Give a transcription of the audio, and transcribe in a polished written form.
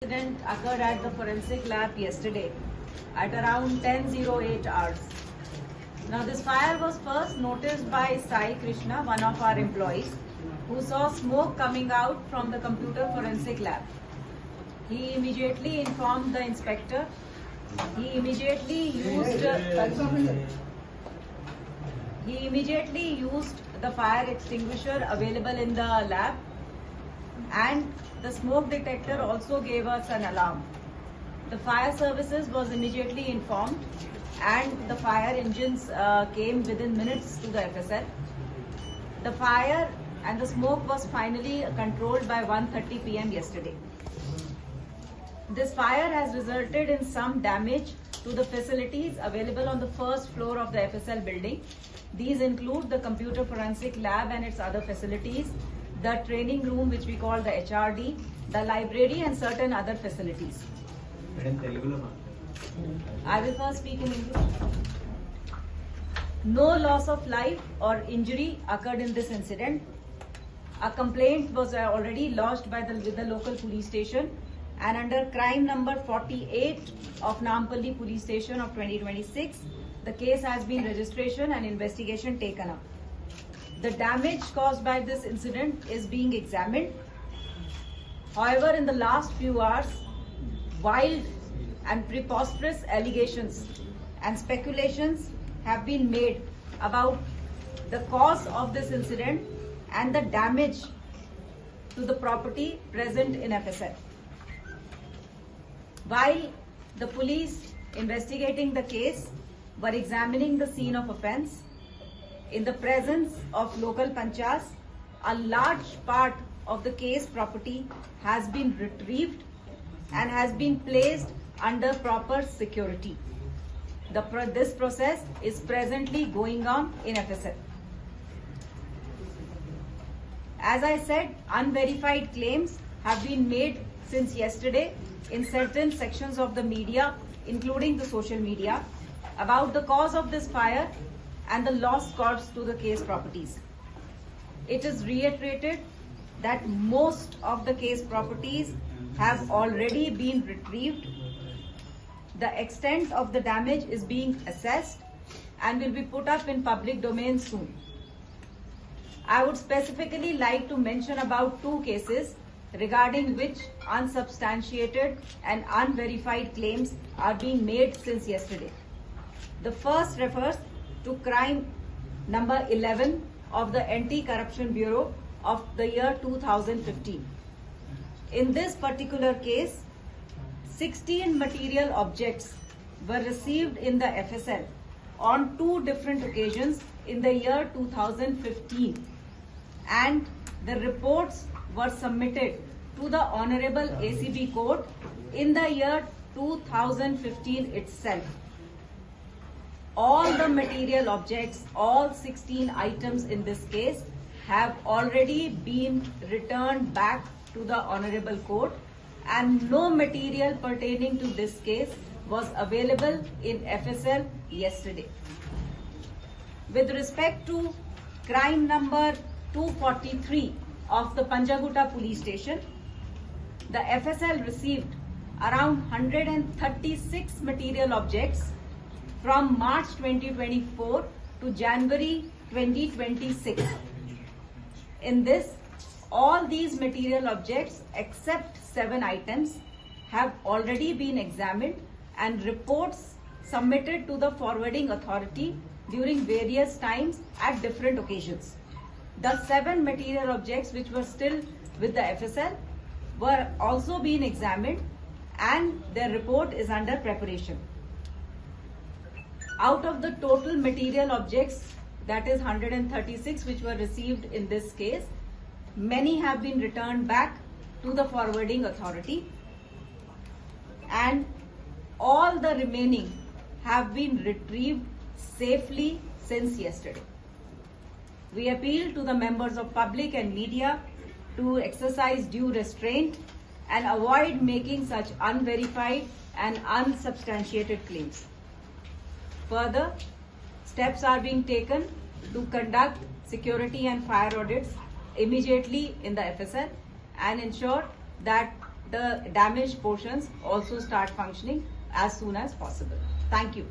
incident occurred at the forensic lab yesterday at around 10:08 hours. Now this fire was first noticed by Sai Krishna, one of our employees, who saw smoke coming out from the computer forensic lab. He immediately informed the inspector. He immediately used the fire extinguisher available in the lab, and the smoke detector also gave us an alarm. The fire services was immediately informed, and the fire engines came within minutes to the FSL. The fire and the smoke was finally controlled by 1:30 p.m. yesterday. This fire has resulted in some damage to the facilities available on the first floor of the FSL building. These include the computer forensic lab and its other facilities, the training room which we call the HRD, the library and certain other facilities. I will first speak in English. No loss of life or injury occurred in this incident. A complaint was already lodged with the local police station, and under crime number 48 of Nampally police station of 2026, the case has been registration and investigation taken up. The damage caused by this incident is being examined. However, in the last few hours, wild and preposterous allegations and speculations have been made about the cause of this incident and the damage to the property present in FSL. While the police investigating the case were examining the scene of offence, in the presence of local panchayats, a large part of the case property has been retrieved and has been placed under proper security. This process is presently going on in FSL. As I said, unverified claims have been made since yesterday in certain sections of the media, including the social media, about the cause of this fire and the loss caused to the case properties. It is reiterated that most of the case properties have already been retrieved. The extent of the damage is being assessed and will be put up in public domain soon. I would specifically like to mention about two cases regarding which unsubstantiated and unverified claims are being made since yesterday. The first refers to crime number 11 of the Anti-Corruption Bureau of the year 2015. In this particular case, 16 material objects were received in the FSL on two different occasions in the year 2015, and the reports were submitted to the Honorable ACB Court in the year 2015 itself. All the material objects, all 16 items in this case, have already been returned back to the Honorable Court, and no material pertaining to this case was available in FSL yesterday. With respect to crime number 243 of the Panjagutta police station, the FSL received around 136 material objects from March 2024 to January 2026. In this, all these material objects except 7 items have already been examined and reports submitted to the forwarding authority during various times at different occasions. The 7 material objects which were still with the FSL were also being examined, and their report is under preparation. Out of the total material objects, that is 136 which were received in this case, many have been returned back to the forwarding authority, and all the remaining have been retrieved safely since yesterday. We appeal to the members of public and media to exercise due restraint and avoid making such unverified and unsubstantiated claims. Further, steps are being taken to conduct security and fire audits immediately in the FSL and ensure that the damaged portions also start functioning as soon as possible. Thank you.